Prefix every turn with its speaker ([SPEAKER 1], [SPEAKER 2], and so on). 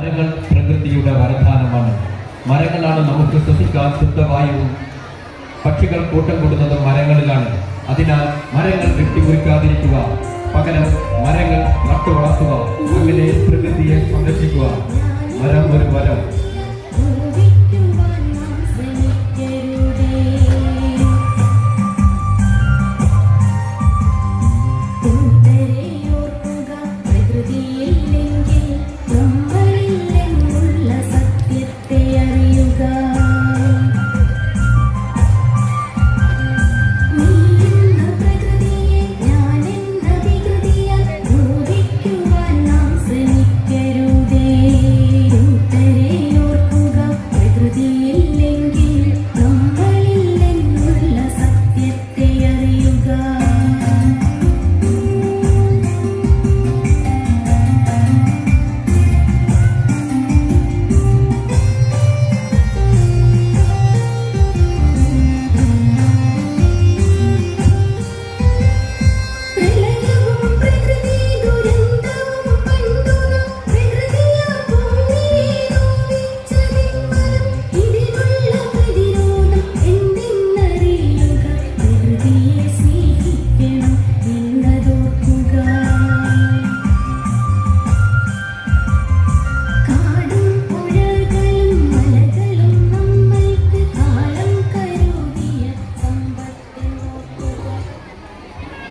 [SPEAKER 1] മരങ്ങൾ പ്രകൃതിയുടെ വരദാനമാണ്. മരങ്ങളാണ് നമുക്ക് ശ്വസിക്കാൻ ശുദ്ധവായുവും. പക്ഷികൾ കൂട്ടം കൂടുന്നത് മരങ്ങളിലാണ്. അതിനാൽ മരങ്ങൾ വെട്ടിമുറിക്കാതിരിക്കുക, പകരം മരങ്ങൾ നട്ടു വളർത്തുക. അങ്ങനെ പ്രകൃതിയെ സംരക്ഷിക്കുക. മരം ഒരു